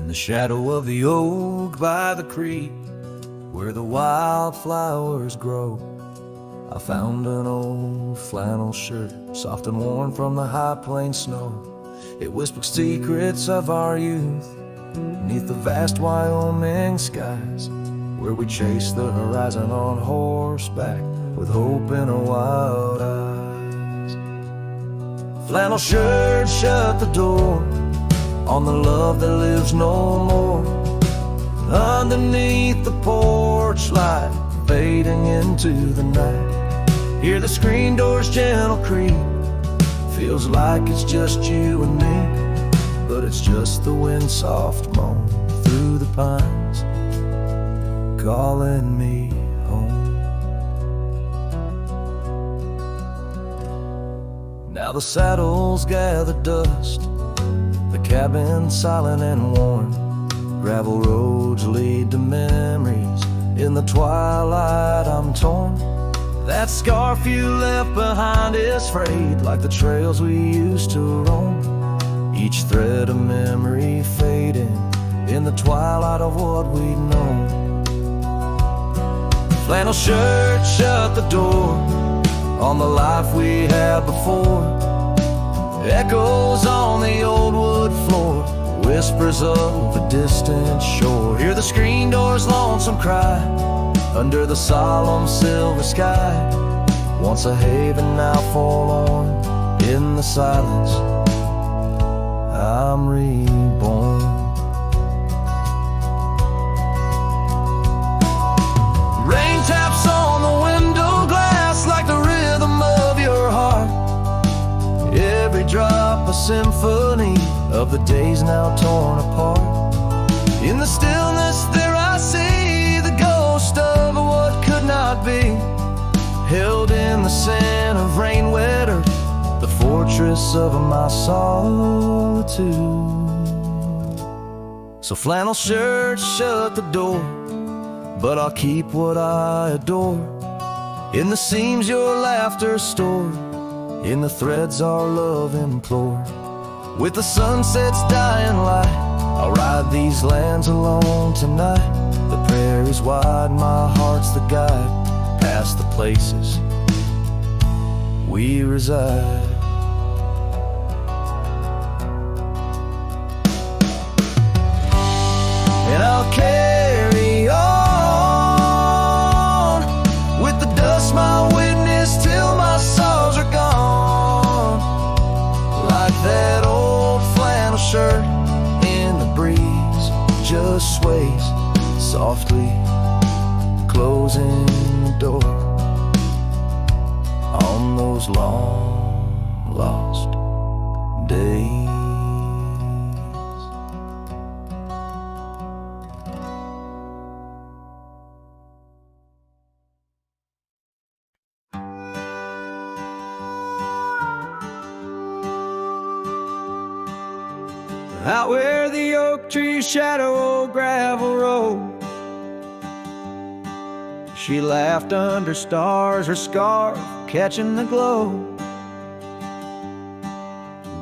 In the shadow of the oak by the creek, where the wildflowers grow, I found an old flannel shirt, soft and worn from the high plain snow. It whispered secrets of our youth, beneath the vast Wyoming skies, where we chased the horizon on horseback, with hope in our wild eyes. Flannel shirt shut the door on the love that lives no more. Underneath the porch light, fading into the night, hear the screen door's gentle creak. Feels like it's just you and me, but it's just the wind soft moan through the pines, calling me home. Now the saddles gather dust, the cabin silent and warm. Gravel roads lead to memories, in the twilight I'm torn. That scarf you left behind is frayed, like the trails we used to roam. Each thread of memory fading, in the twilight of what we'd known. Flannel shirt shut the door on the life we had before. Echoes on the old wood floor, whispers of a distant shore. Hear the screen door's lonesome cry under the solemn silver sky. Once a haven, now forlorn. In the silence, I'm reborn. Rain taps on the window glass like the rhythm of your heart. Every drop a symphony of the days now torn apart. In the stillness there I see the ghost of what could not be, held in the scent of rain-wet earth, the fortress of my solitude. So flannel shirt shut the door, but I'll keep what I adore. In the seams your laughter stored, in the threads our love implored. With the sunset's dying light, I'll ride these lands alone tonight. The prairie's wide, my heart's the guide, past the places we reside. And I'll carry on with the dust my witness till my sorrows are gone. Like that old flannel shirt in the breeze, just sways softly, closing the door on those long lost days. Out where the oak trees shadow old gravel road, she laughed under stars, her scarf catching the glow.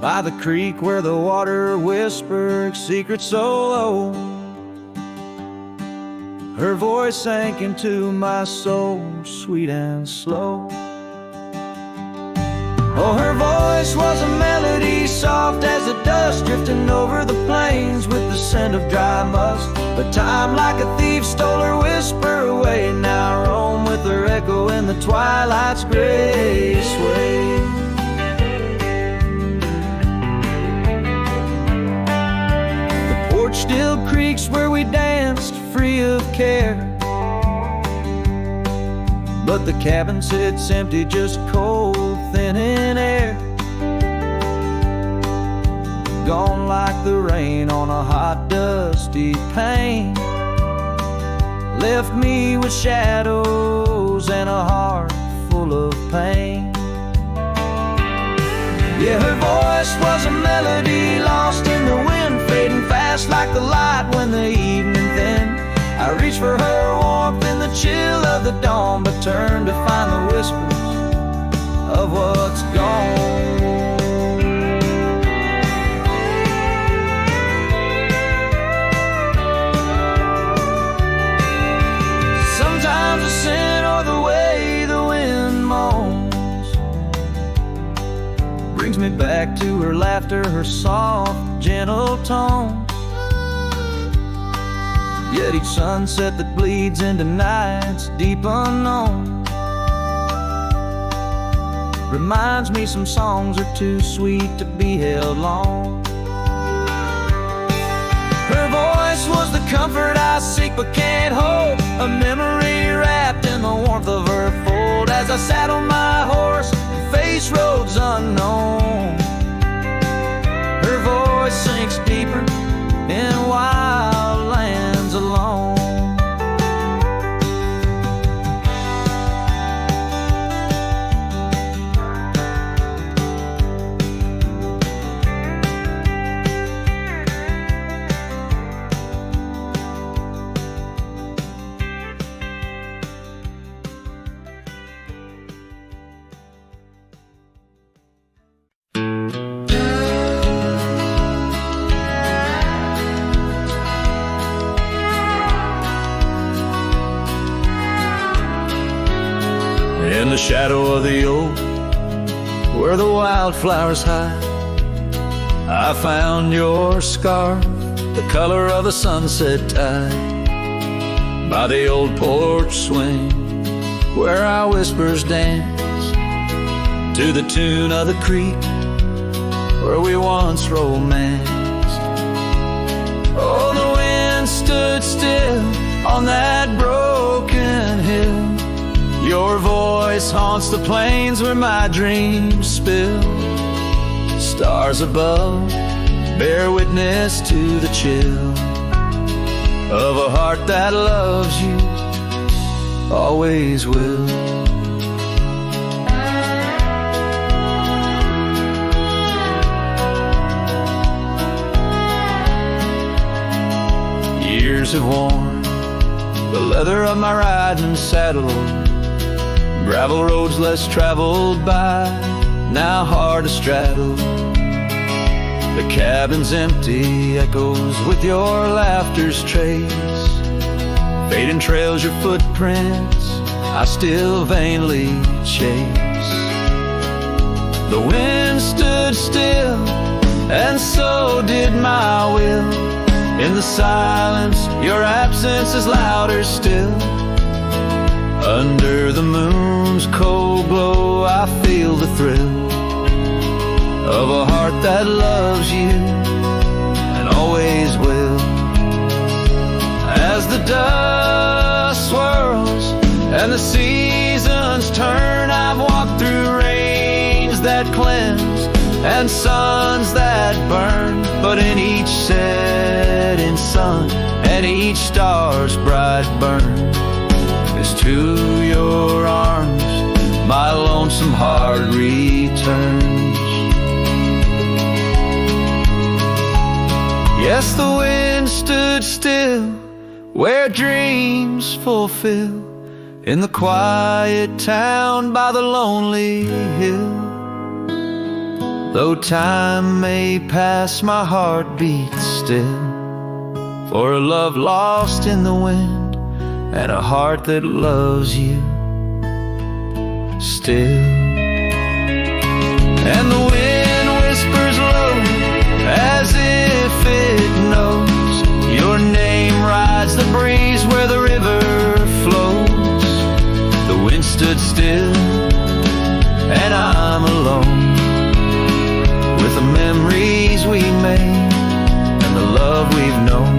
By the creek where the water whispered secrets so low, her voice sank into my soul, sweet and slow. Oh, her voice was a melody, soft as the dust drifting over the plains with the scent of dry musk. But time like a thief stole her whisper away. Now I roam with her echo in the twilight's gray sway. The porch still creaks where we danced free of care, but the cabin sits empty, just cold, thin in air. Gone like the rain on a hot, dusty pane, left me with shadows and a heart full of pain. Yeah, her voice was a melody lost in the wind, fading fast like the light when the evening thinned. I reached for her warmth in the chill of the dawn, but turned to find the whispers of what's gone. brings me back to her laughter, her soft, gentle tone. Yet each sunset that bleeds into nights deep unknown reminds me some songs are too sweet to be held long. Her voice was the comfort I seek but can't hold, a memory wrapped in the warmth of her fold. As I sat on my horse and faced roads unknown, her voice sinks deeper in wild lands alone. In the shadow of the oak, where the wildflowers hide, I found your scarf, the color of the sunset tide. By the old porch swing, where our whispers dance, to the tune of the creek, where we once romanced. Oh, the wind stood still on that broken hill. Your voice haunts the plains where my dreams spill. Stars above bear witness to the chill of a heart that loves you, always will. Years have worn the leather of my riding saddle, gravel roads less traveled by, now hard to straddle. The cabin's empty, echoes with your laughter's trace. Fading trails your footprints, I still vainly chase. The wind stood still, and so did my will. In the silence, your absence is louder still. Under the moon's cold glow, I feel the thrill of a heart that loves you and always will. As the dust swirls and the seasons turn, I've walked through rains that cleanse and suns that burn, but in each setting sun and each star's bright burn is to your arms my lonesome heart returns. Yes, the wind stood still where dreams fulfill, in the quiet town by the lonely hill. Though time may pass, my heart beats still for a love lost in the wind and a heart that loves you still. And the wind whispers low as if it knows your name rides the breeze where the river flows. The wind stood still and I'm alone with the memories we made and the love we've known.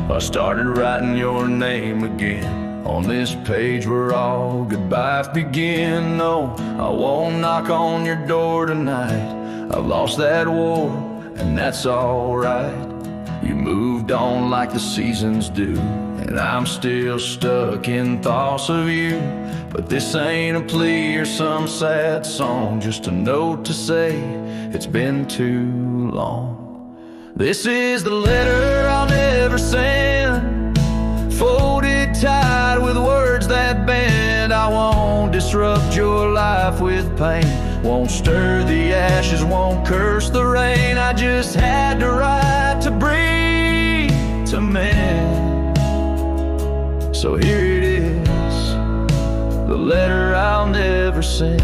I started writing your name again on this page where all goodbyes begin. No, I won't knock on your door tonight. I've lost that war, and that's alright. You moved on like the seasons do, and I'm still stuck in thoughts of you. But this ain't a plea or some sad song, just a note to say it's been too long. This is the letter I'll never send, folded tight with words that bend. I won't disrupt your life with pain, won't stir the ashes, won't curse the rain. I just had to write to breathe, to mend. So here it is, the letter I'll never send.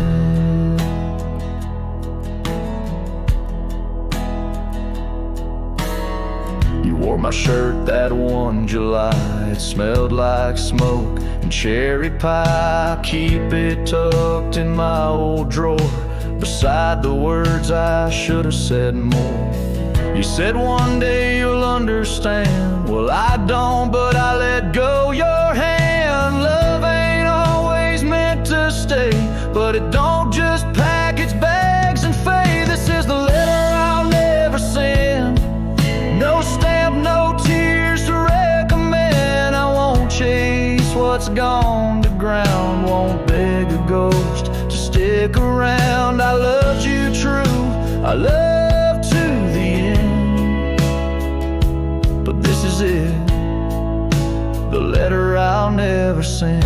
You wore my shirt that one July, it smelled like smoke and cherry pie. I keep it tucked in my old drawer, beside the words I should have said more. You said one day you'll understand. Well, I don't, but I let go your hand. Love ain't always meant to stay, but it don't just pack its bags and fade. This is the letter I'll never send. No stamp, no tears to recommend. I won't chase what's gone to ground, won't beg a ghost to stick around. I loved you true, I love to the end. But this is it, the letter I'll never send.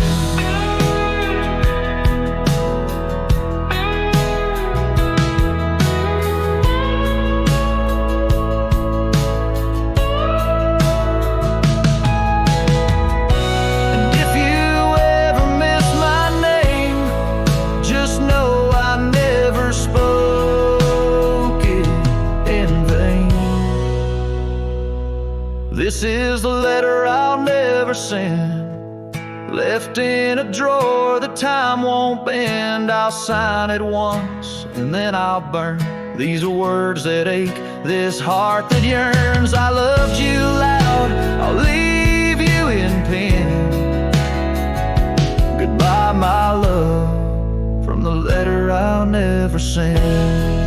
This is the letter I'll never send, left in a drawer that time won't bend. I'll sign it once and then I'll burn. These are words that ache, this heart that yearns. I loved you loud, I'll leave you in pain. Goodbye, my love, from the letter I'll never send.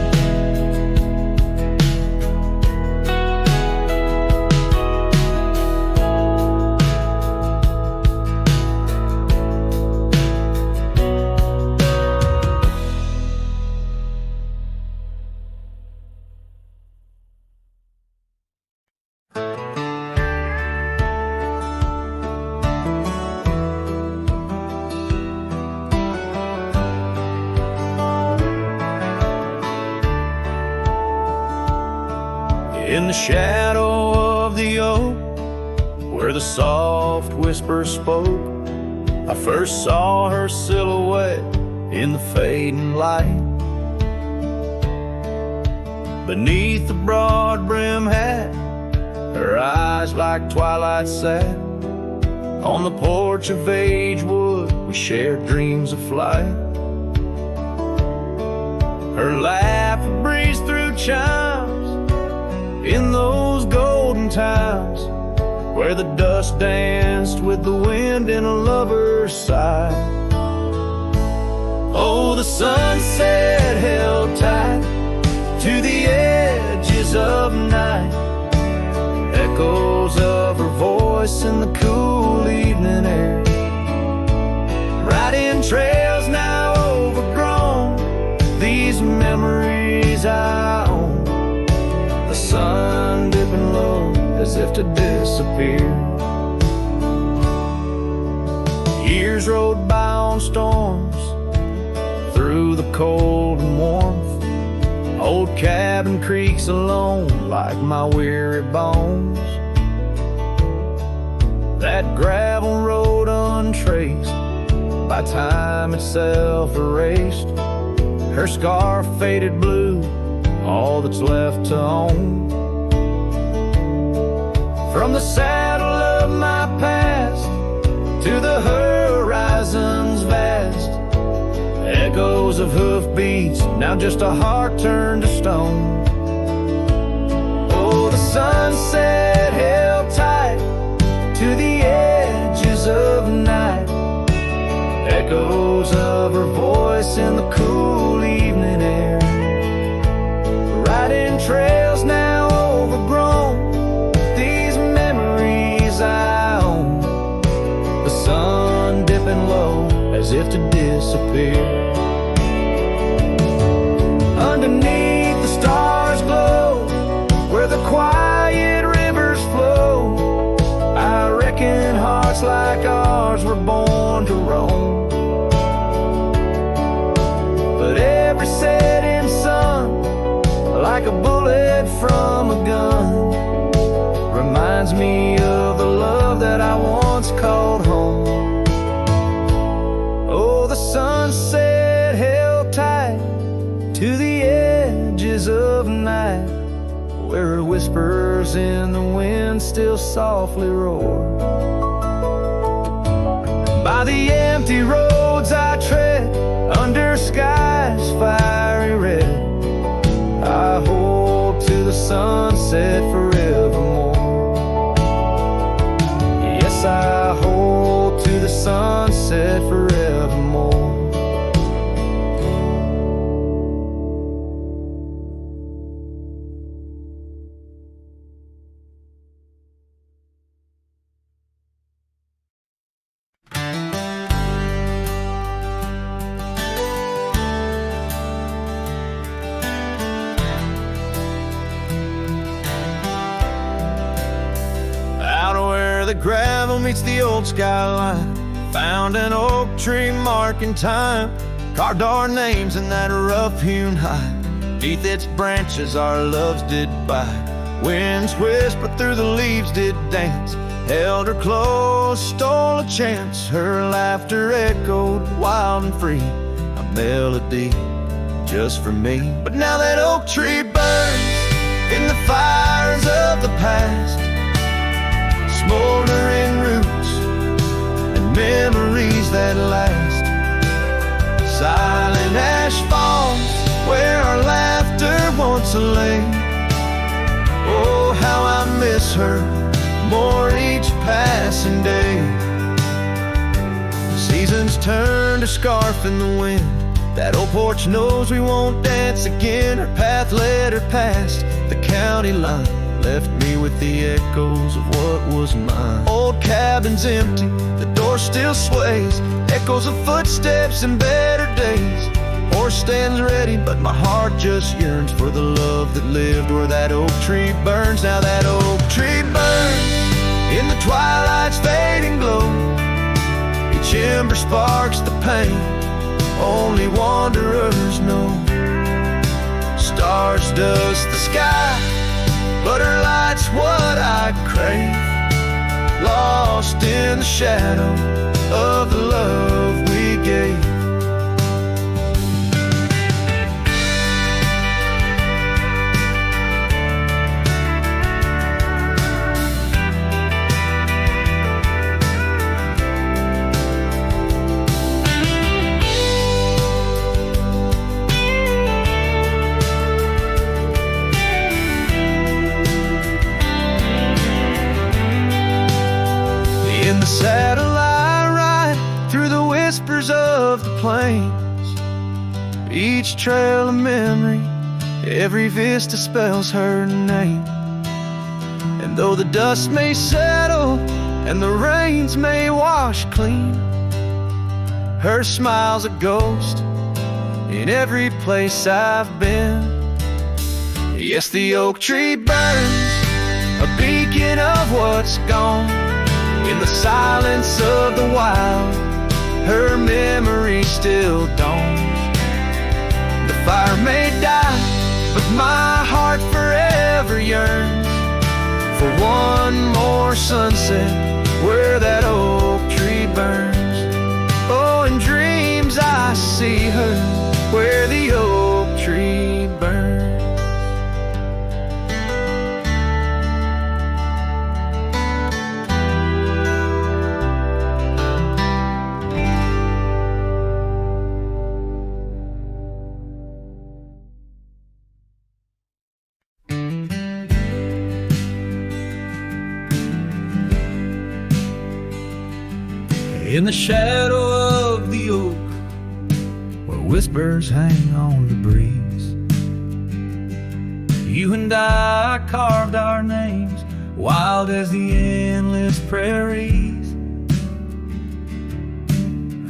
In the shadow of the oak, where the soft whisper spoke, I first saw her silhouette in the fading light. Beneath the broad brim hat, her eyes like twilight sat. On the porch of Agewood, we shared dreams of flight. Her laugh would breeze through chimes in those golden times, where the dust danced with the wind in a lover's sigh. Oh, the sunset held tight to the edges of night, echoes of her voice in the cool evening air. Riding trails now overgrown, these memories I own. The sun dipping low as if to disappear. Years rode by on storms, through the cold and warmth. Old cabin creaks alone like my weary bones. That gravel road untraced, by time itself erased. Her scarf faded blue, all that's left to own. From the saddle of my past to the horizons vast, echoes of hoofbeats, now just a heart turned to stone. Oh, the sunset held tight to the edges of night, echoes of her voice in the cool evening air. Riding trails now overgrown, these memories I own. The sun dipping low as if to disappear. Underneath the stars glow, where the quiet sent from a gun reminds me of the love that I once called home. Oh, the sunset held tight to the edges of night, where whispers in the wind still softly roar. By the empty roads I tread, under skies fiery red, I hold to the sunset forevermore. Yes, I hold to the sunset forevermore. The gravel meets the old skyline, found an oak tree marking time, carved our names in that rough-hewn hide. Beneath its branches our loves did bide. Winds whispered through the leaves did dance, held her close, stole a chance. Her laughter echoed wild and free, a melody just for me. But now that oak tree burns in the fires of the past, smoldering roots and memories that last. Silent ash falls where our laughter once lay. Oh, how I miss her more each passing day. Seasons turn to scarf in the wind. That old porch knows we won't dance again. Her path led her past the county line, left me with the echoes of what was mine. Old cabin's empty, the door still sways, echoes of footsteps in better days. Horse stands ready, but my heart just yearns for the love that lived where that oak tree burns. Now that oak tree burns in the twilight's fading glow. Each ember sparks the pain only wanderers know. Stars dust the sky, but her light's what I crave, lost in the shadow of the love we gave. In the saddle I ride through the whispers of the plains. Each trail of memory, every vista spells her name. And though the dust may settle and the rains may wash clean, her smile's a ghost in every place I've been. Yes, the oak tree burns, a beacon of what's gone. In the silence of the wild, her memory still dawns. The fire may die, but my heart forever yearns for one more sunset where that oak tree burns. Oh, in dreams I see her where the oak tree burns. In the shadow of the oak, where whispers hang on the breeze, you and I carved our names, wild as the endless prairies.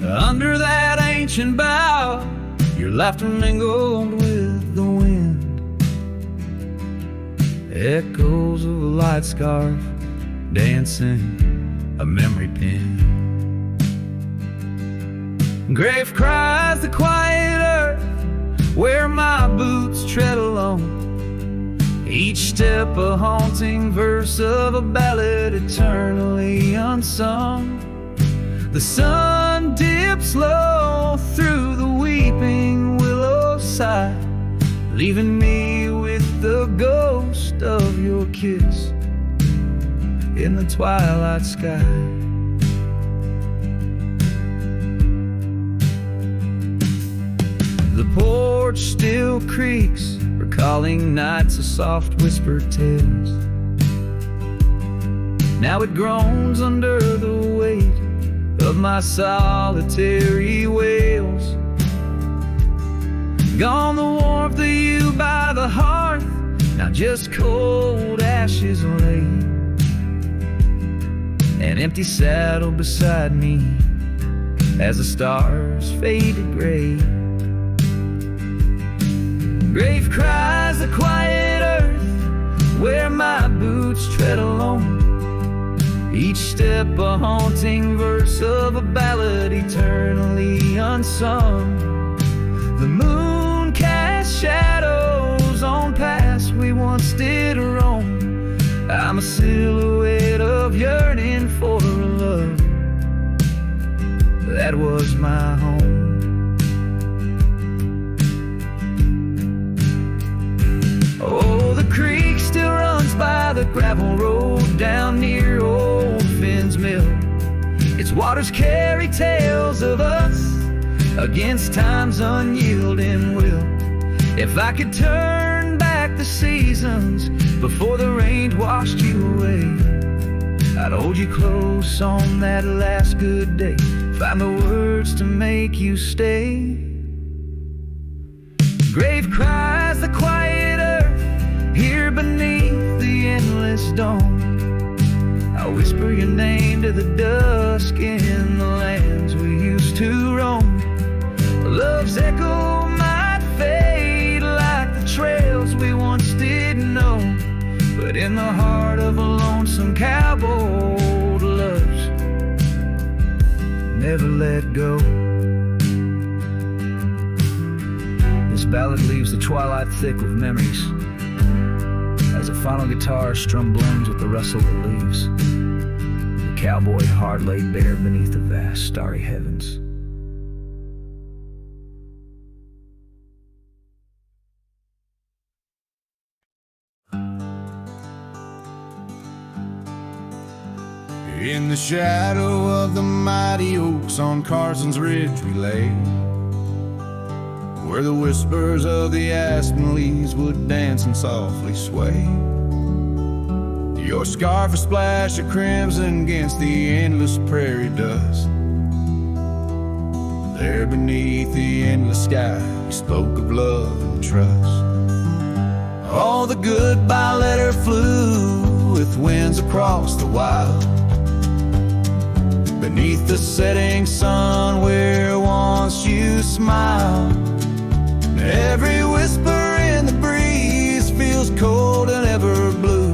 Under that ancient bough, your laughter mingled with the wind. Echoes of a light scarf dancing a memory pin. Grave cries the quiet earth where my boots tread alone. Each step a haunting verse of a ballad eternally unsung. The sun dips low through the weeping willow side, leaving me with the ghost of your kiss in the twilight sky. The porch still creaks, recalling nights of soft whispered tales. Now it groans under the weight of my solitary wails. Gone the warmth of you by the hearth, now just cold ashes lay. An empty saddle beside me as the stars fade to gray. Grave cries the quiet earth where my boots tread alone. Each step a haunting verse of a ballad eternally unsung. The moon casts shadows on paths we once did roam. I'm a silhouette of yearning for a love that was my home. Oh, the creek still runs by the gravel road down near old Finn's Mill. Its waters carry tales of us against time's unyielding will. If I could turn back the seasons before the rain washed you away, I'd hold you close on that last good day, find the words to make you stay. Grave cries the quiet earth here beneath the endless dome. I whisper your name to the dusk in the lands we used to roam. Love's echo might fade like the trails we once did know, but in the heart of a lonesome cowboy, love's never let go. This ballad leaves the twilight thick with memories as a final guitar strum blends with the rustle of the leaves. The cowboy heart laid bare beneath the vast starry heavens. In the shadow of the mighty oaks on Carson's Ridge we lay, where the whispers of the aspen leaves would dance and softly sway. Your scarf a splash of crimson against the endless prairie dust. There beneath the endless sky we spoke of love and trust. All the goodbye letter flew with winds across the wild, beneath the setting sun where once you smiled. Every whisper in the breeze feels cold and ever blue.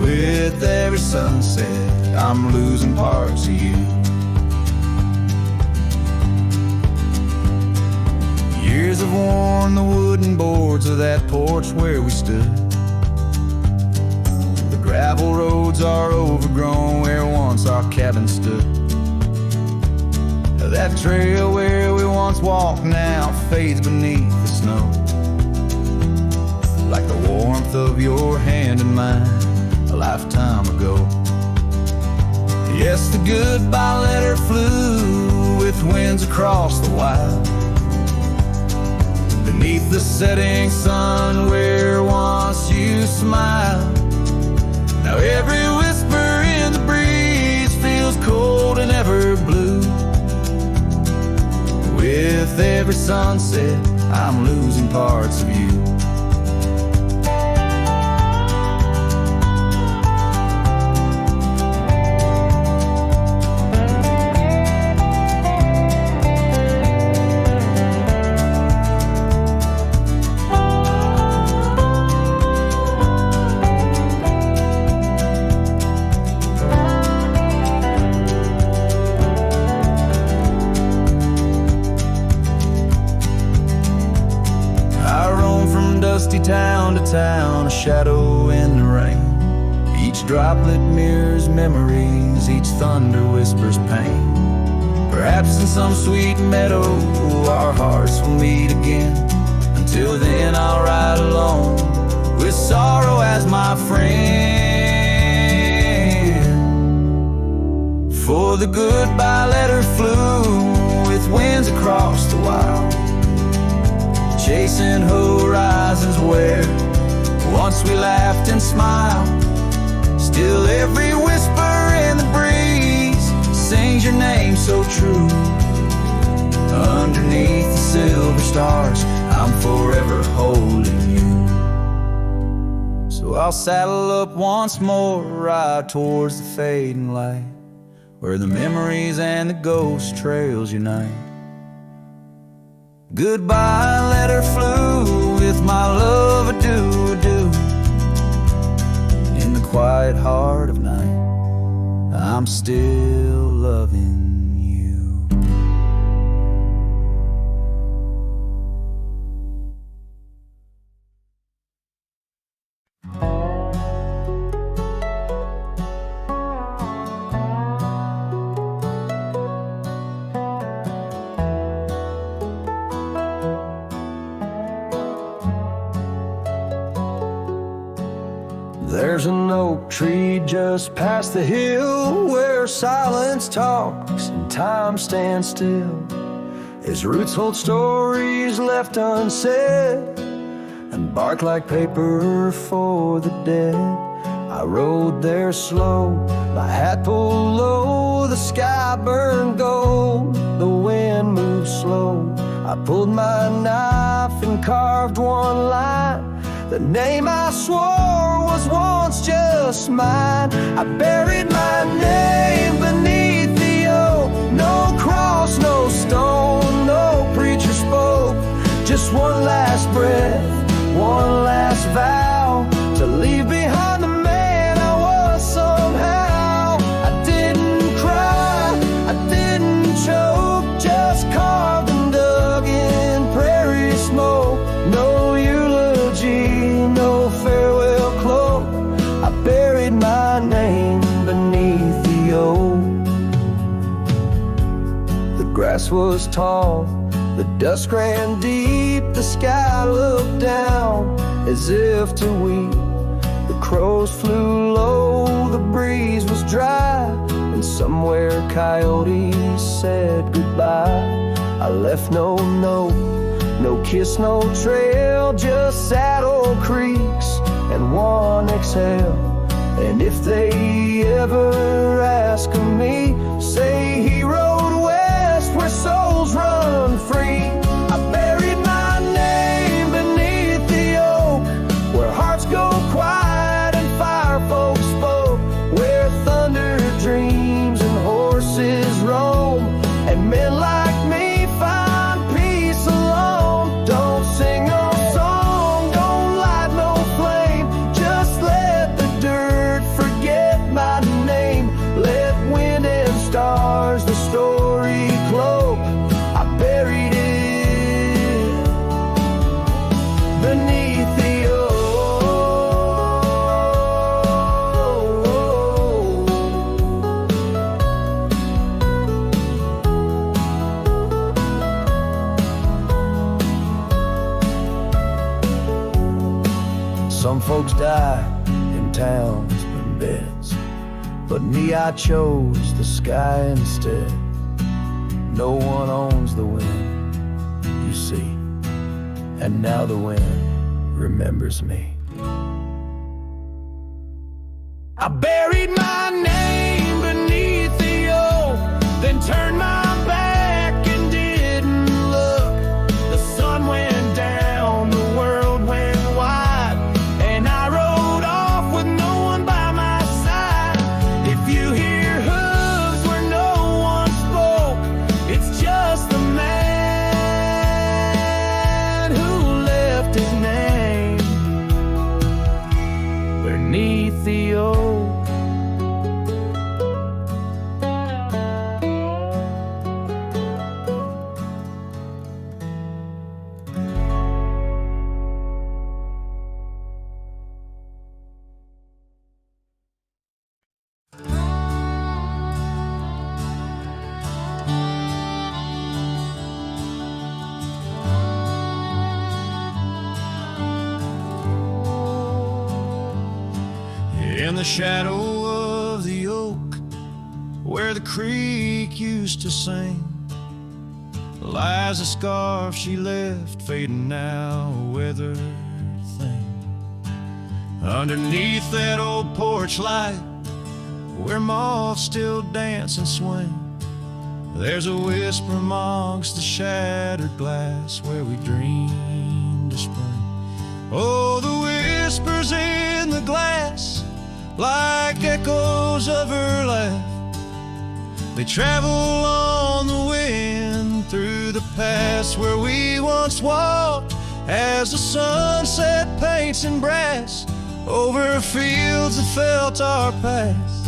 With every sunset, I'm losing parts of you. Years have worn the wooden boards of that porch where we stood. The gravel roads are overgrown where once our cabin stood. That trail where we once walked now fades beneath the snow, like the warmth of your hand in mine a lifetime ago. Yes, the goodbye letter flew with winds across the wild, beneath the setting sun where once you smiled. Now every whisper in the breeze feels cold and ever blue. With every sunset, I'm losing parts of you. town to town, a shadow in the rain. Each droplet mirrors memories, each thunder whispers pain. Perhaps in some sweet meadow our hearts will meet again. Until then I'll ride alone with sorrow as my friend. For the goodbye letter flew with winds across the wild, chasing horizons where once we laughed and smiled. Still every whisper in the breeze sings your name so true. Underneath the silver stars, I'm forever holding you. So I'll saddle up once more, ride towards the fading light, where the memories and the ghost trails unite. Goodbye letter flew with my love, adieu, adieu. In the quiet heart of night, I'm still loving you. There's an oak tree just past the hill where silence talks and time stands still. Its roots hold stories left unsaid and bark like paper for the dead. I rode there slow, my hat pulled low, the sky burned gold, the wind moved slow. I pulled my knife and carved one line, the name I swore was once just mine. I buried my name beneath the oak. No cross, no stone, no preacher spoke. Just one last breath, one last vow, to leave behind the man I was somehow. I didn't cry, I didn't choke, just carved and dug in prairie smoke. No eulogy, no farewell cloak. I buried my name beneath the oak. The grass was tall, the dust ran deep, the sky looked down as if to weep. The crows flew low, the breeze was dry, and somewhere coyotes said goodbye. I left no note, no kiss, no trail, just saddle creaks and one exhale. And if they ever ask of me, say he rode west where souls run free. I buried my name beneath the oak, where hearts go quiet and fire folks spoke, where thunder dreams and horses roam, and men like me find peace alone. Don't sing no song, don't light no flame, just let the dirt forget my name. Let wind and stars the story cloak. I buried it beneath the oak. Some folks die in towns and beds, but me, I chose the sky instead. No one owns the wind, you see, and now the wind remembers me. I buried my name beneath the oak, then turned my back and didn't look. The sun went down, the world went wide, and I rode off with no one by my side. If you hear hooves where no one spoke, it's just the man who left his name beneath the oak. In the shadow of the oak, where the creek used to sing, lies a scarf she left, fading now, a weathered thing. Underneath that old porch light, where moths still dance and swing, there's a whisper amongst the shattered glass where we dreamed of spring. Oh, the whispers in the glass, like echoes of her laugh, they travel on the wind through the past where we once walked, as the sunset paints in brass over fields that felt our past.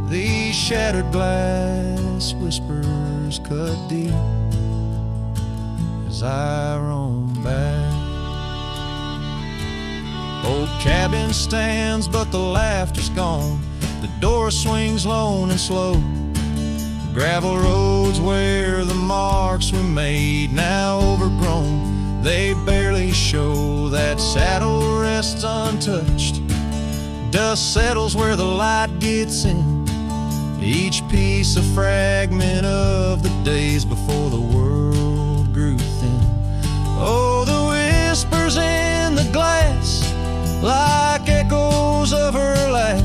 These shattered glass whispers cut deep as I roam back. Old cabin stands, but the laughter's gone. The door swings lone and slow. Gravel roads where the marks we made, now overgrown, they barely show. That saddle rests untouched. Dust settles where the light gets in. Each piece a fragment of the days before the world grew thin. Oh, the whispers in the glass, like echoes of her laugh,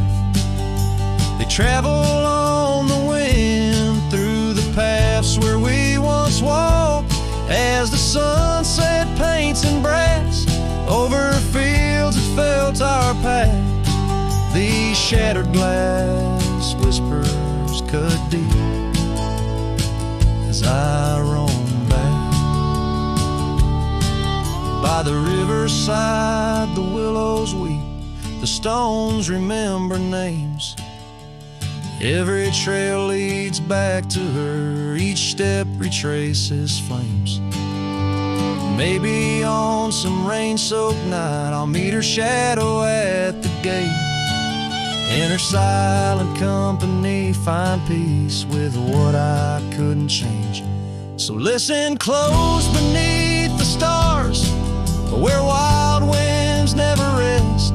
they travel on the wind through the paths where we once walked, as the sunset paints in brass over fields that felt our past. These shattered glass whispers cut deep as I roam back. By the riverside the willows weep, the stones remember names. Every trail leads back to her, each step retraces flames. Maybe on some rain-soaked night I'll meet her shadow at the gate. In her silent company find peace with what I couldn't change. So listen close beneath the stars, where wild winds never rest,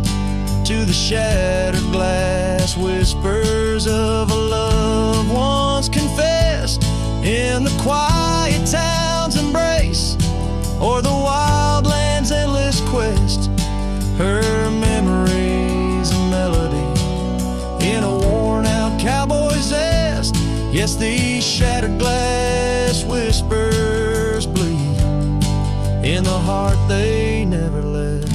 to the shattered glass whispers of a love once confessed. In the quiet town's embrace, or the wild land's endless quest, her memories a melody in a worn-out cowboy's zest. Yes, these shattered glass whispers bleed in the heart they never left.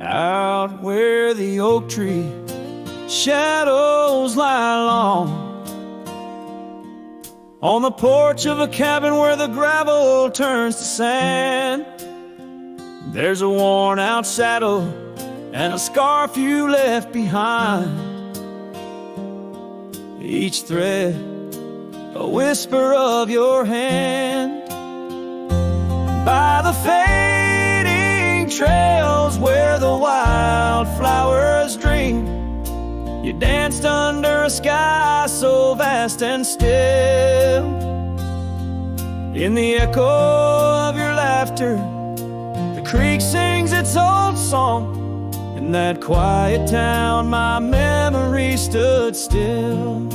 Out where the oak tree shadows lie long, on the porch of a cabin where the gravel turns to sand, there's a worn out saddle and a scarf you left behind. Each thread a whisper of your hand. By the fading trails where the wildflowers dream, you danced under a sky so vast and still. In the echo of your laughter, the creek sings its old song. In that quiet town, my memory stood still.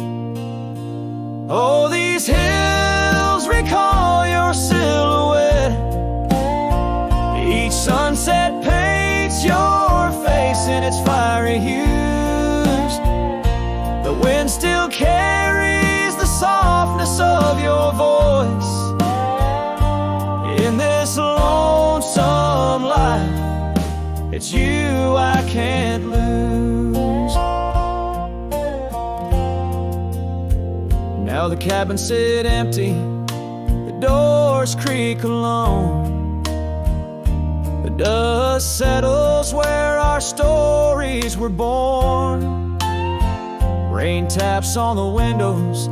Oh, these hills recall your silhouette. Each sunset paints your face in its fiery hues. The wind still carries the softness of your voice. In this lonesome life, it's you I can't lose. Now the cabins sit empty, the doors creak alone. The dust settles where our stories were born. Rain taps on the windows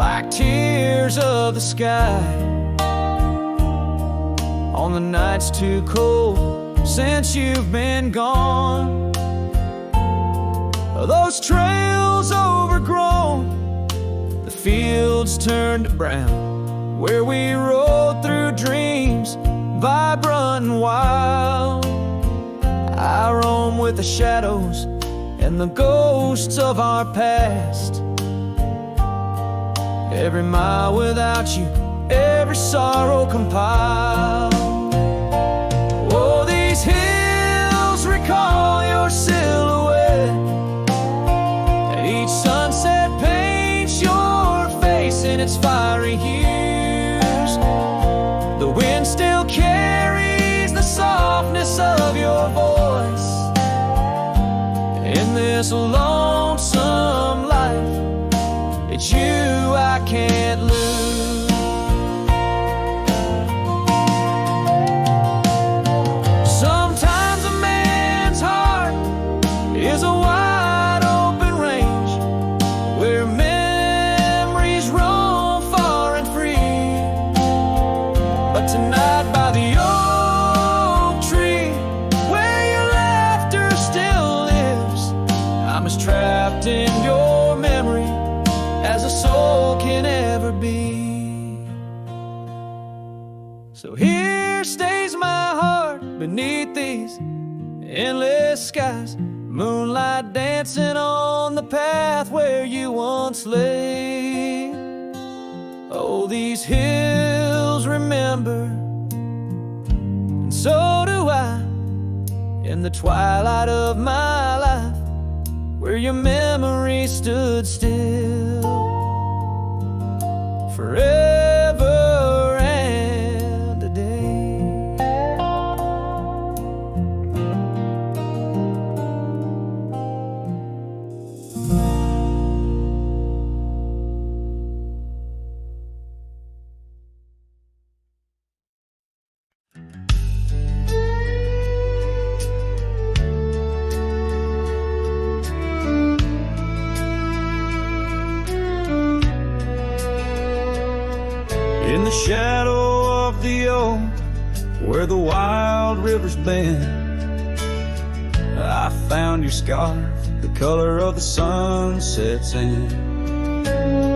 like tears of the sky. On the nights too cold since you've been gone. Those trails overgrown, the fields turned to brown, where we rode through dreams, vibrant and wild. I roam with the shadows and the ghosts of our past. Every mile without you, every sorrow compiled. Oh, these hills recall your silhouette, and each sunset paints your face in its fiery hues. The wind still carries the softness of your voice. In this lonesome life, it's you I can't lose. Sometimes a man's heart is a wide open range where memories roam far and free. But tonight by the oak tree, where your laughter still lives, I'm as trapped in your memory as a soul can ever be. So here stays my heart beneath these endless skies, moonlight dancing on the path where you once lay. Oh, these hills remember, and so do I, in the twilight of my life, where your memory stood still forever and a day. In the shadow of the oak, where the wild river's bend, I found your scarf, the color of the sunset's end.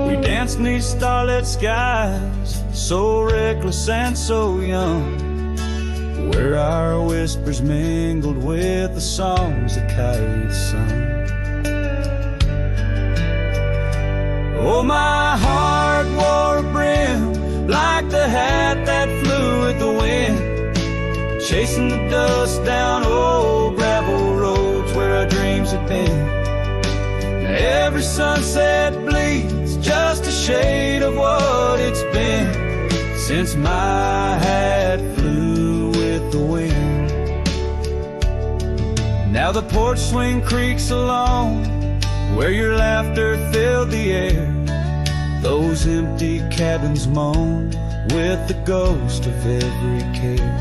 We danced 'neath starlit skies, so reckless and so young, where our whispers mingled with the songs that kites sung. Oh, my heart wore a brim like the hat that flew with the wind, chasing the dust down old gravel roads where our dreams had been. Now every sunset bleeds just a shade of what it's been since my hat flew with the wind. Now the porch swing creaks along where your laughter filled the air. Those empty cabins moan with the ghost of every care.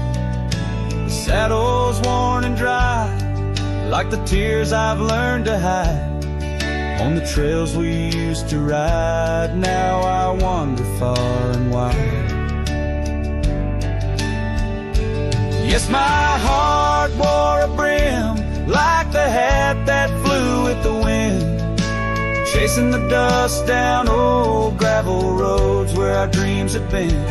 The saddle's worn and dry, like the tears I've learned to hide. On the trails we used to ride, now I wander far and wide. Yes, my heart wore a brim like the hat that flew with the wind, chasing the dust down old gravel roads where our dreams had been.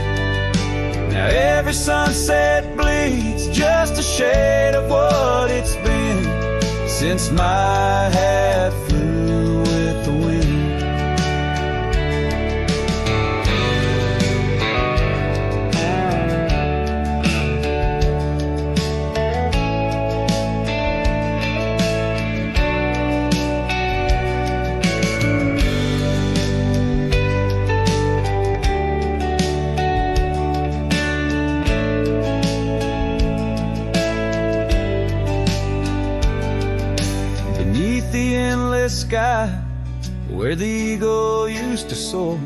Now every sunset bleeds just a shade of what it's been since my hat flew with the wind. Sky where the eagle used to soar,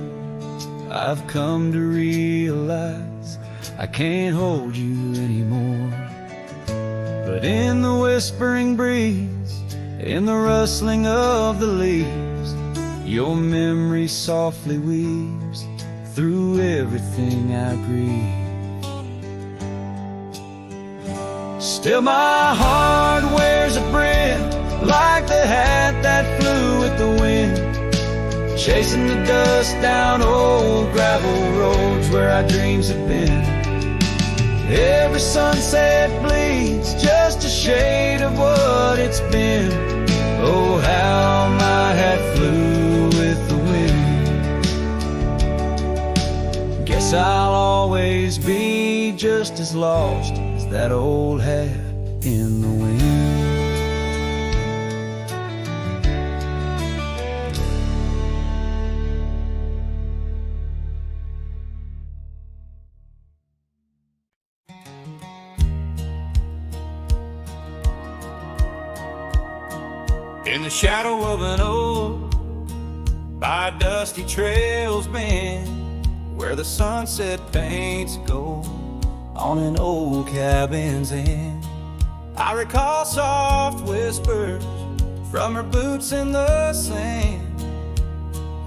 I've come to realize I can't hold you anymore. But But in the whispering breeze, in the rustling of the leaves, your memory softly weaves through everything I grieve. Still my heart wears a brim, like the hat that flew with the wind, chasing the dust down old gravel roads where our dreams have been. Every sunset bleeds just a shade of what it's been. Oh, how my hat flew with the wind. Guess I'll always be just as lost as that old hat in the wind. In the shadow of an oak, by dusty trails bend, where the sunset paints gold on an old cabin's end, I recall soft whispers from her boots in the sand,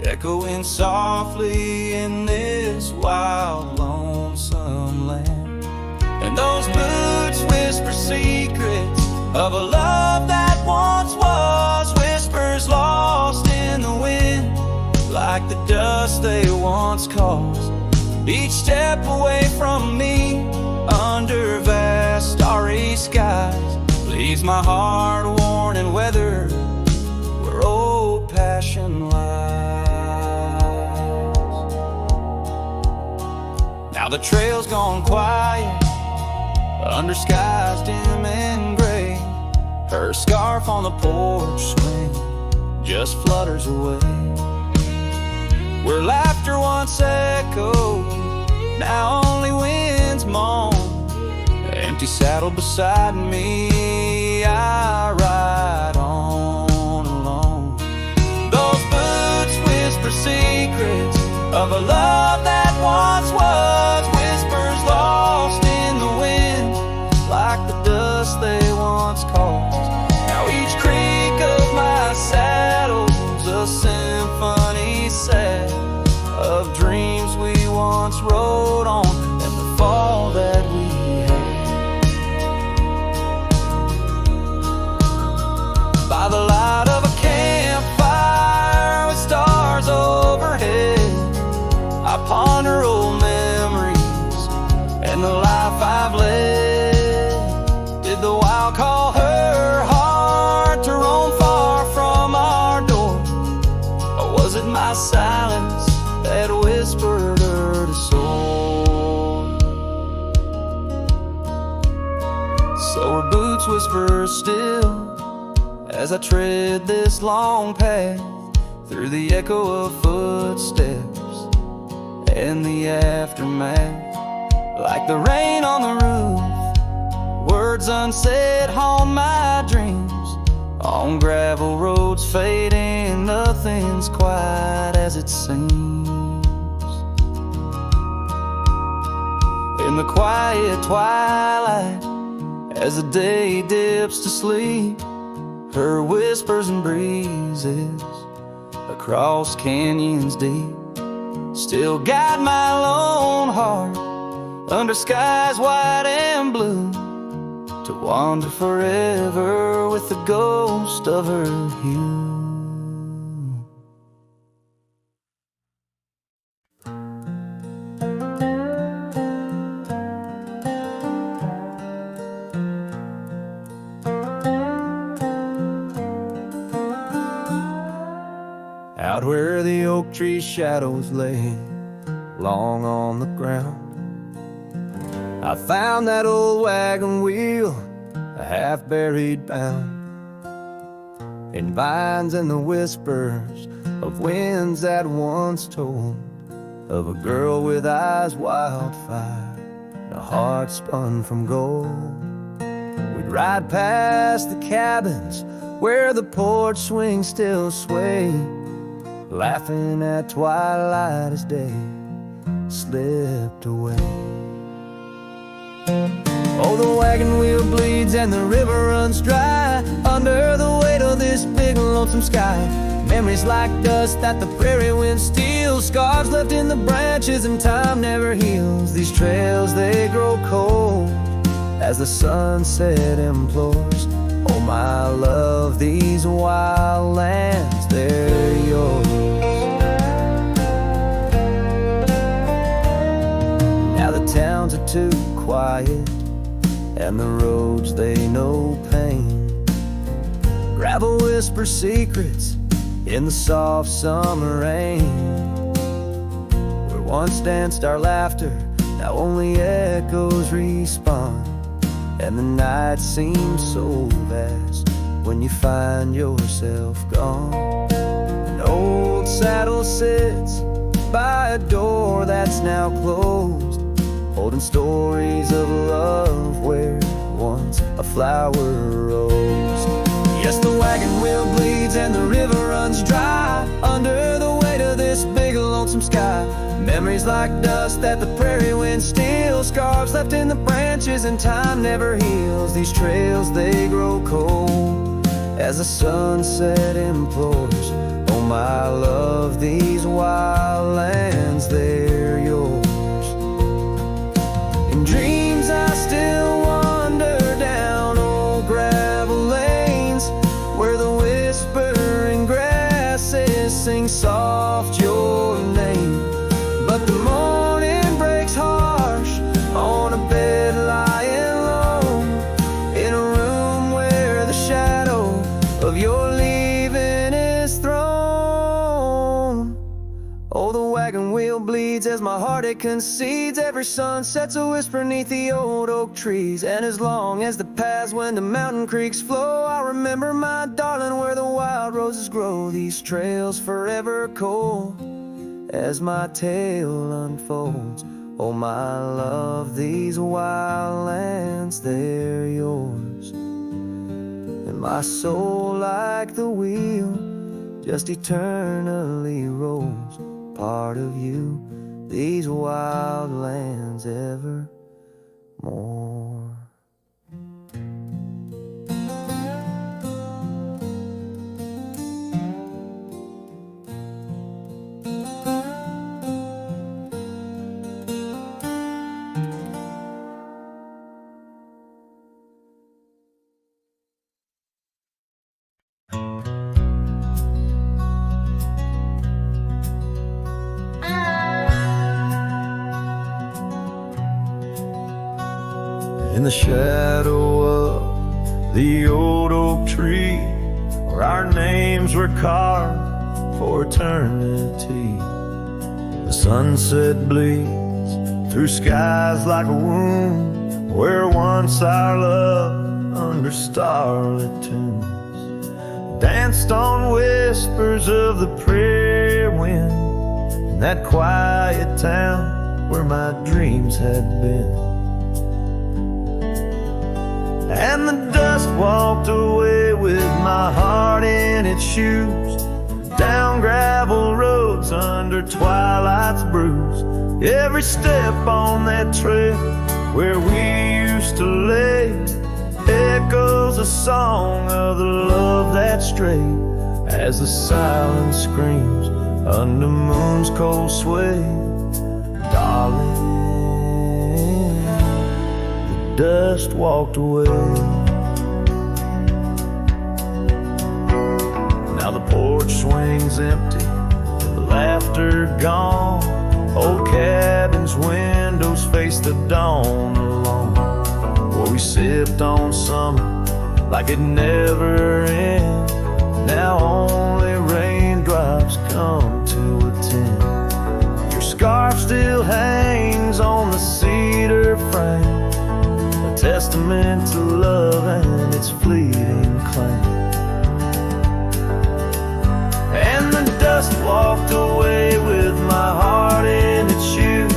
echoing softly in this wild, lonesome land. And those boots whisper secrets of a love that once was, whispers lost in the wind, like the dust they once caused. Each step away from me, under vast starry skies, leaves my heart worn and weathered where old passion lies. Now the trail's gone quiet, under skies dim and gray, her scarf on the porch swing just flutters away. Where laughter once echoed, now only winds moan. Empty saddle beside me, I ride on alone. Those boots whisper secrets of a love that once was, whispers lost in the wind, like the dust they once caused. Now each creak of my saddle's a symphony set of dreams we once rode on, and the fall that we had. By the light of a campfire with stars overhead, I ponder old memories and the life I've led. Did the wild call her heart to roam far from our door, or was it my silence that whispered her to soar? So her boots whisper still as I tread this long path through the echo of footsteps and the aftermath. Like the rain on the roof, words unsaid haunt my dreams. On gravel roads fading, nothing's quite as it seems. In the quiet twilight, as the day dips to sleep, her whispers and breezes across canyons deep still guide my lone heart under skies white and blue, to wander forever with the ghost of her hue. Out where the oak tree shadows lay long on the ground, I found that old wagon wheel, a half-buried bound, in vines and the whispers of winds that once told of a girl with eyes wildfire and a heart spun from gold. We'd ride past the cabins where the porch swings still sway, laughing at twilight as day slipped away. Oh, the wagon wheel bleeds and the river runs dry under the weight of this big lonesome sky. Memories like dust that the prairie wind steals, scars left in the branches and time never heals. These trails, they grow cold as the sunset implores. Oh, my love, these wild lands, they're yours. Now the towns are too quiet and the roads, they know pain. Gravel whispers secrets in the soft summer rain. Where once danced our laughter, now only echoes respond. And the night seems so vast when you find yourself gone. An old saddle sits by a door that's now closed, holding stories of love where once a flower rose. Yes, the wagon wheel bleeds and the river runs dry under the weight of this big lonesome sky. Memories like dust that the prairie wind steals, scars left in the branches and time never heals. These trails, they grow cold as the sunset implores. Oh, my love, these wild lands, they're yours. In dreams I still wander down old gravel lanes where the whispering grasses sing soft your name. But the morning breaks harsh on a bed lying low in a room where the shadow of your leaving is thrown. Oh, the wagon wheel bleeds as my heart it concedes. Every sunset's a whisper neath the old oak trees. And as long as the paths when the mountain creeks flow, I'll remember my darling where the wild roses grow. These trails forever cold as my tale unfolds. Oh, my love, these wild lands, they're yours. And my soul, like the wheel, just eternally rolls. Part of you, these wild lands evermore. In the shadow of the old oak tree, where our names were carved for eternity, the sunset bleeds through skies like a wound, where once our love under starlit tunes danced on whispers of the prairie wind, in that quiet town where my dreams had been. And the dust walked away with my heart in its shoes, down gravel roads under twilight's bruise. Every step on that trail where we used to lay echoes a song of the love that strayed, as the silence screams under moon's cold sway. Darling, dust walked away. Now the porch swings empty, the laughter gone. Old cabins, windows face the dawn alone, where we sipped on summer like it never ends. Now only raindrops come to attend. Your scarf still hangs on the cedar frame, testament to love and its fleeting claim. And the dust walked away with my heart in its shoes,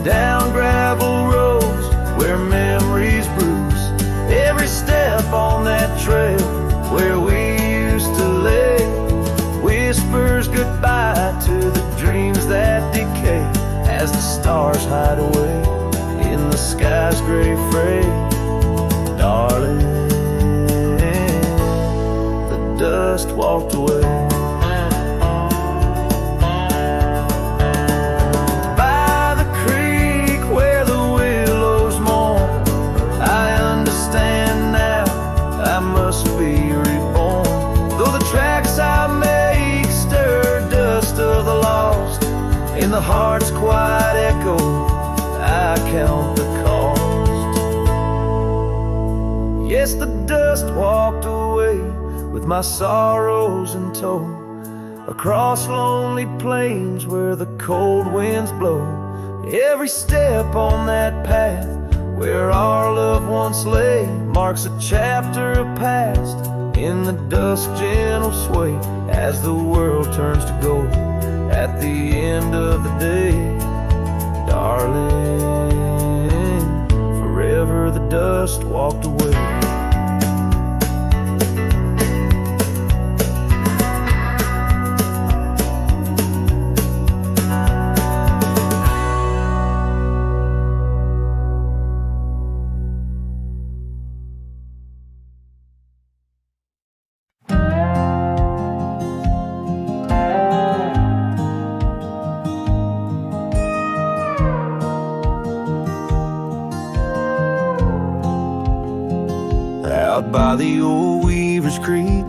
down gravel roads where memories bruise. Every step on that trail where we used to lay whispers goodbye to the dreams that decay, as the stars hide away in the sky's gray fray. away. By the creek where the willows mourn, I understand now I must be reborn. Though the tracks I make stir dust of the lost, in the heart's quiet echo I count the cost. Yes, the dust walked away with my sorrows in tow, across lonely plains where the cold winds blow. Every step on that path where our loved ones lay marks a chapter of past in the dusk gentle sway, as the world turns to gold at the end of the day. Darling, forever the dust walked away. Out by the old Weaver's Creek,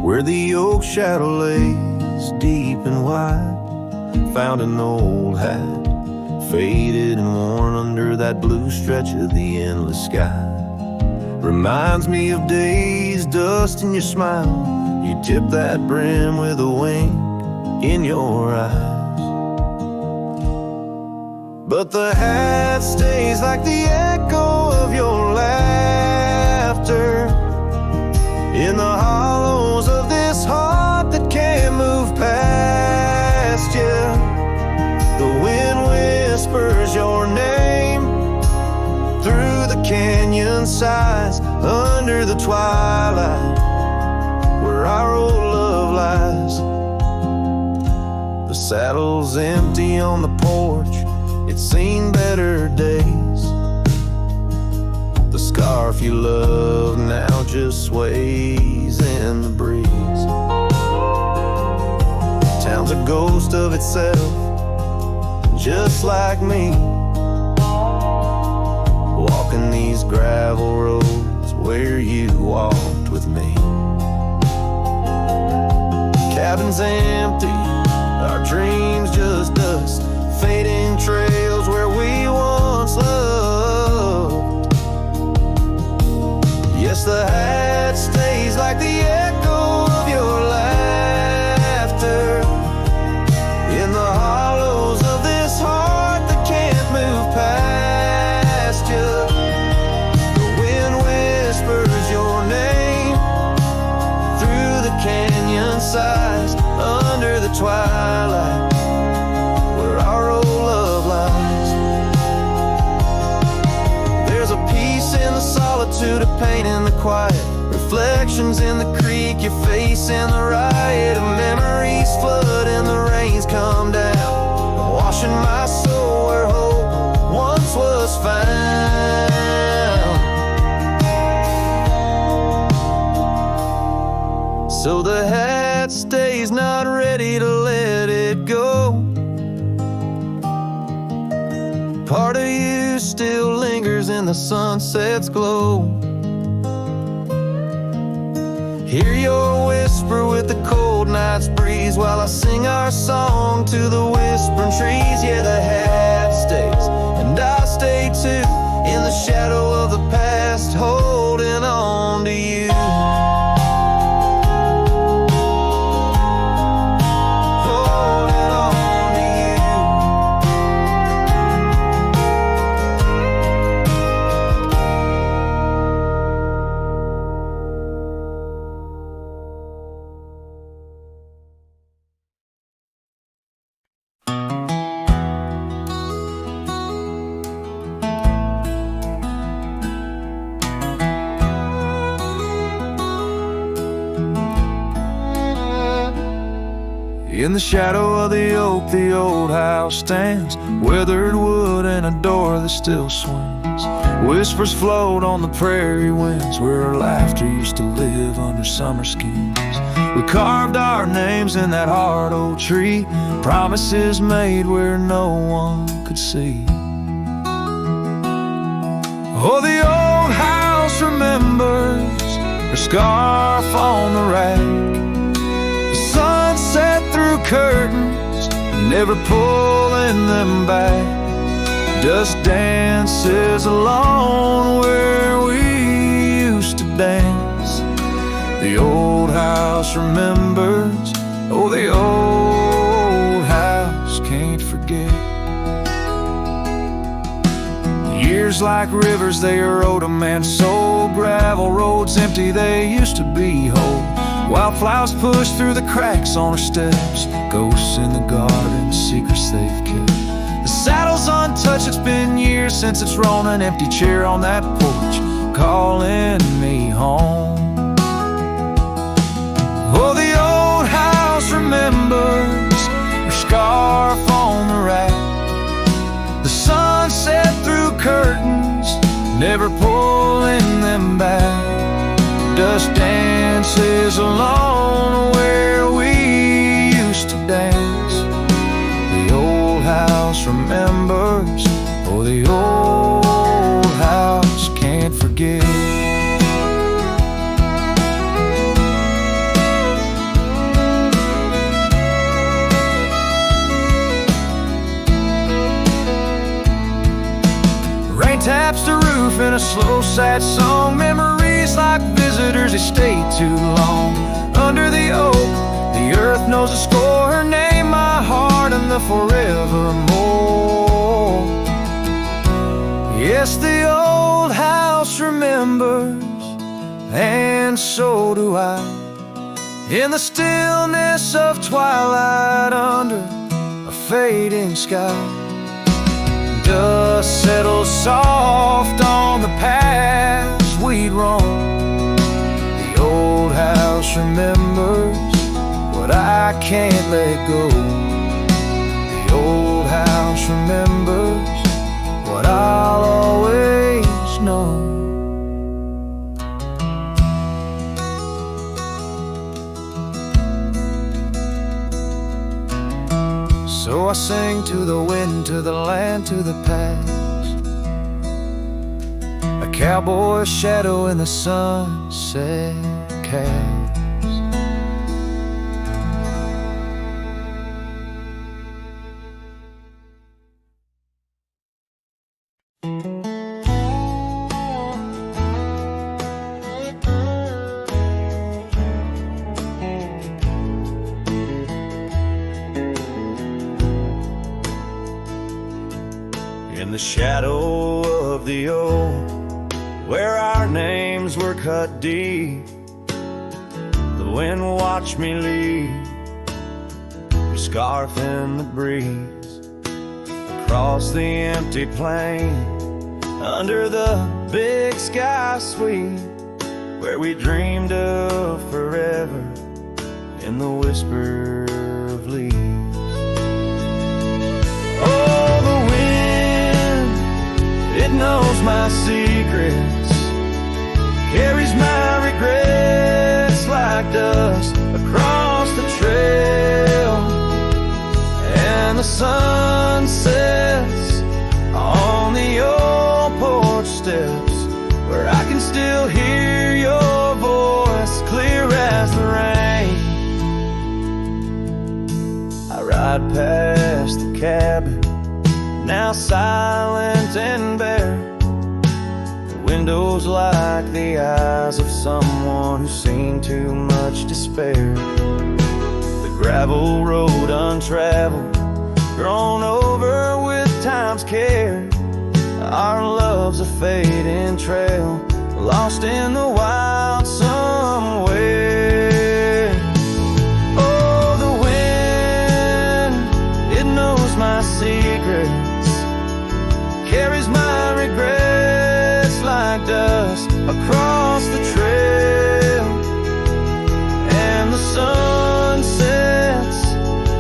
where the oak shadow lays deep and wide, found an old hat, faded and worn under that blue stretch of the endless sky. Reminds me of days, dust in your smile. You tip that brim with a wink in your eyes. But the hat stays like the echo of your laughter in the hollows of this heart that can't move past you. The wind whispers your name through the canyon sides, under the twilight where our old love lies. The saddle's empty on the porch, it's seen better days. The scarf you love now just sways in the breeze. Town's a ghost of itself, just like me, walking these gravel roads where you walked with me. Cabin's empty, our dreams just dust, fading trails where we once loved. Yes, the hat stays like the echo of your laughter in the hollows of this heart that can't move past you. The wind whispers your name through the canyon sides, under the twilight where our old love lies. There's a peace in the solitude, a pain in the quiet, reflections in the creek, your face in the riot of memories flood and the rains come down, washing my soul where hope once was found. So the hat stays, not ready to let it go. Part of you still lingers in the sunset's glow. Hear your whisper with the cold night's breeze, while I sing our song to the whispering trees. Yeah, the hat stays, and I stay too, in the shadow of the past, holding on to you. Holding on to you. In the shadow of the oak, the old house stands, weathered wood and a door that still swings. Whispers float on the prairie winds, where our laughter used to live under summer skins. We carved our names in that hard old tree, promises made where no one could see. Oh, the old house remembers her scarf on the rack, the sunset through curtains, never pulling them back. Dust dances alone where we used to dance. The old house remembers, oh, the old house can't forget. Years like rivers, they erode a man's soul. Gravel roads empty, they used to be whole. Wildflowers push through the cracks on our steps, ghosts in the garden, secrets they've kept. The saddle's untouched, it's been years since it's rolled an empty chair on that porch, calling me home. Oh, the old house remembers her scarf on the rack, the sunset through curtains, never pulling them back. Dust dances alone where we used to dance. The old house remembers, oh, the old house can't forget. Rain taps the roof in a slow, sad song. Memories like visitors, they stay too long. Under the oak, the earth knows the score. Her name, my heart, and the forevermore. Yes, the old house remembers, and so do I. In the stillness of twilight under a fading sky, dust settles soft on the paths we'd roam. The old house remembers what I can't let go. The old house remembers what I'll always know. So I sing to the wind, to the land, to the past, a cowboy's shadow in the sunset cast. In the shadow of the oak, where our names were cut deep, the wind watched me leave, your scarf in the breeze, across the empty plain, under the big sky sweep, where we dreamed of forever in the whisper of leaves. It knows my secrets, carries my regrets like dust across the trail, and the sun sets on the old porch steps, where I can still hear your voice clear as the rain. I ride past the cabin, now silent and bare, the windows like the eyes of someone who's seen too much despair. The gravel road untraveled, grown over with time's care, our love's a fading trail, lost in the wild somewhere. Oh, the wind, it knows my secrets, carries my regrets like dust across the trail, and the sun sets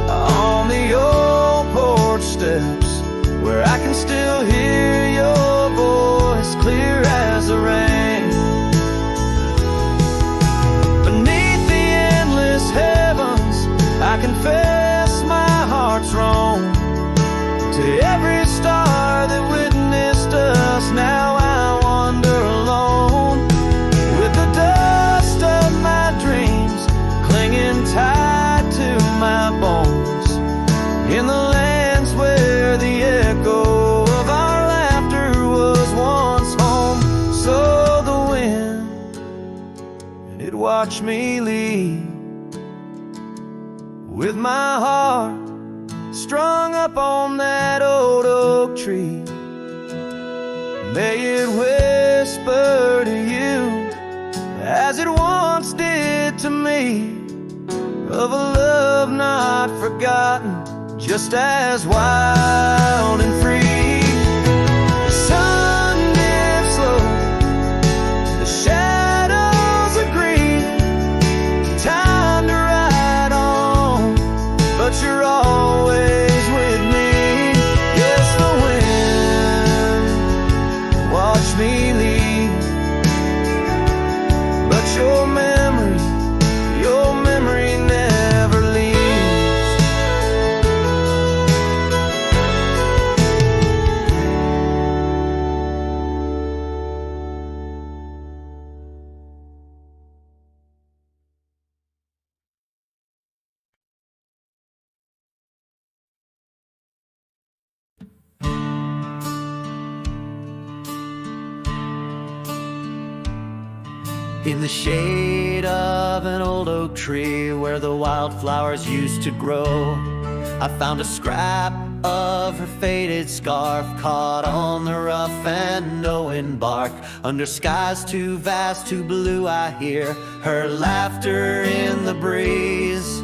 on the old porch steps, where I can still hear your voice clear as the rain. Beneath confess my heart's wrong to every star that witnessed us. Now I wander alone with the dust of my dreams clinging tight to my bones in the lands where the echo of our laughter was once home. So the wind, it watched me leave with my heart strung up on that old oak tree. May it whisper to you as it once did to me, of a love not forgotten, just as wild and free. The sun dips slow, the shadows agree, time to ride on, but you're always with me. Yes, the wind watch me leave, but your memory never leaves. In the shade of an old oak tree where the wildflowers used to grow, I found a scrap of her faded scarf caught on the rough and knowing bark. Under skies too vast, too blue, I hear her laughter in the breeze,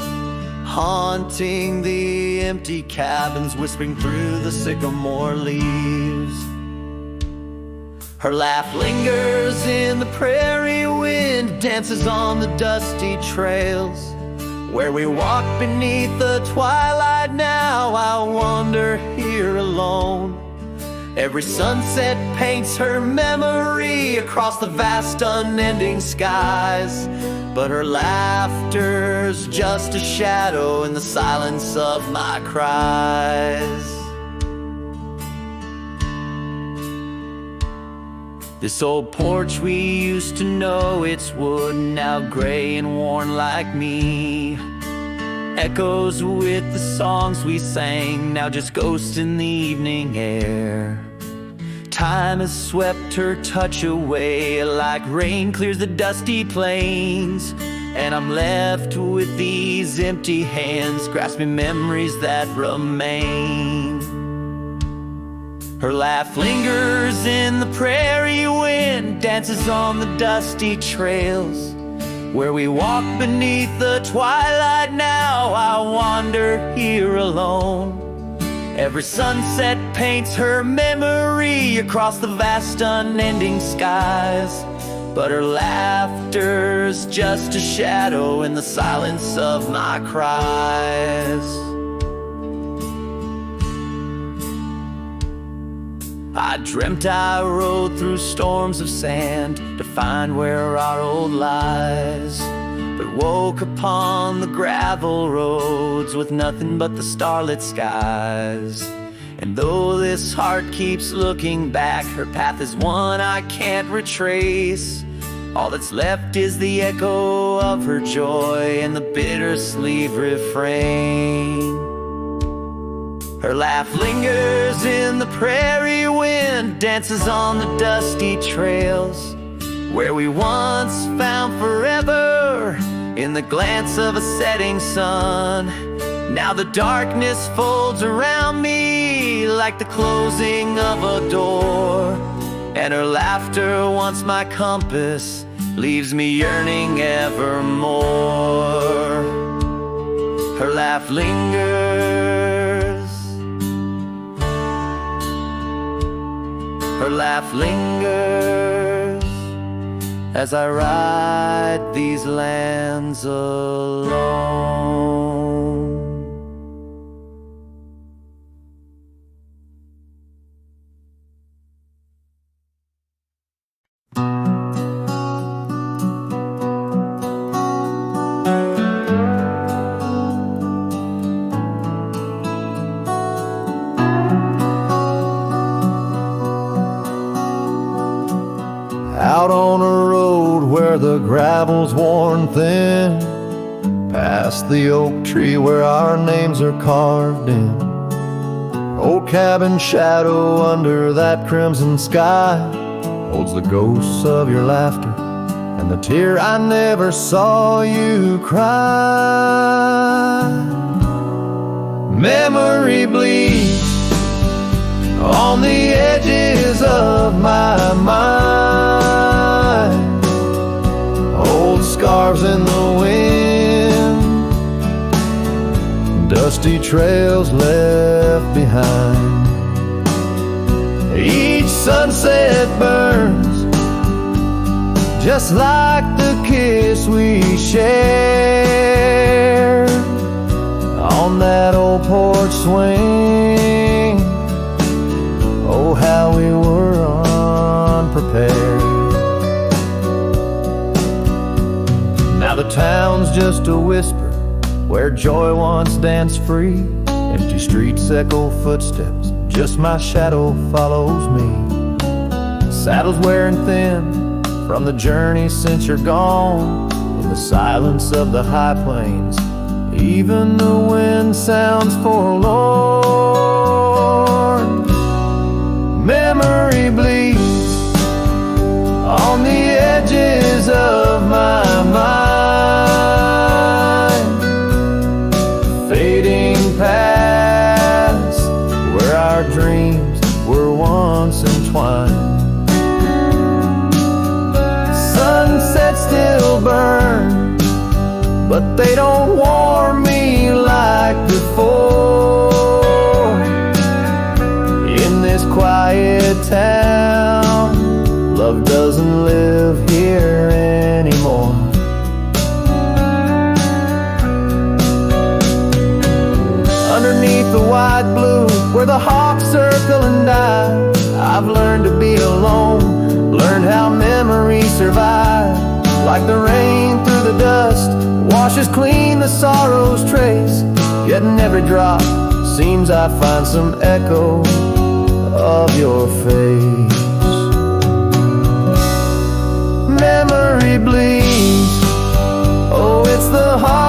haunting the empty cabins, whispering through the sycamore leaves. Her laugh lingers in the prairie wind, dances on the dusty trails where we walk beneath the twilight. Now I wander here alone. Every sunset paints her memory across the vast unending skies, but her laughter's just a shadow in the silence of my cries. This old porch we used to know, it's wood, now gray and worn like me, echoes with the songs we sang, now just ghosts in the evening air. Time has swept her touch away like rain clears the dusty plains, and I'm left with these empty hands grasping memories that remain. Her laugh lingers in the prairie wind, dances on the dusty trails where we walk beneath the twilight. Now I wander here alone. Every sunset paints her memory across the vast unending skies, but her laughter's just a shadow in the silence of my cries. I dreamt I rode through storms of sand to find where our old lies, but woke upon the gravel roads with nothing but the starlit skies. And though this heart keeps looking back, her path is one I can't retrace. All that's left is the echo of her joy and the bitter sleeve refrain. Her laugh lingers in the prairie wind, dances on the dusty trails where we once found forever in the glance of a setting sun. Now the darkness folds around me like the closing of a door, and her laughter, once my compass, leaves me yearning evermore. Her laugh lingers, her laugh lingers as I ride these lands alone. the gravel's worn thin, past the oak tree where our names are carved in. Old cabin shadow under that crimson sky holds the ghosts of your laughter and the tear I never saw you cry. Memory bleeds on the edges of my mind, old scarves in the wind, dusty trails left behind. Each sunset burns just like the kiss we shared on that old porch swing. Oh, how we were unprepared. Now the town's just a whisper where joy once danced free. Empty streets echo footsteps, just my shadow follows me. Saddle's wearing thin from the journey since you're gone. In the silence of the high plains, even the wind sounds forlorn. Memory bleeds on the edges of my mind, fading past where our dreams were once entwined. Sunsets still burn, but they don't warm me like before. In this quiet town, love doesn't live here anymore. Underneath the wide blue, where the hawks circle and die, I've learned to be alone, learned how memories survive. Like the rain through the dust, washes clean the sorrow's trace. Yet in every drop, seems I find some echo of your face. Memory bleeds, oh, it's the heart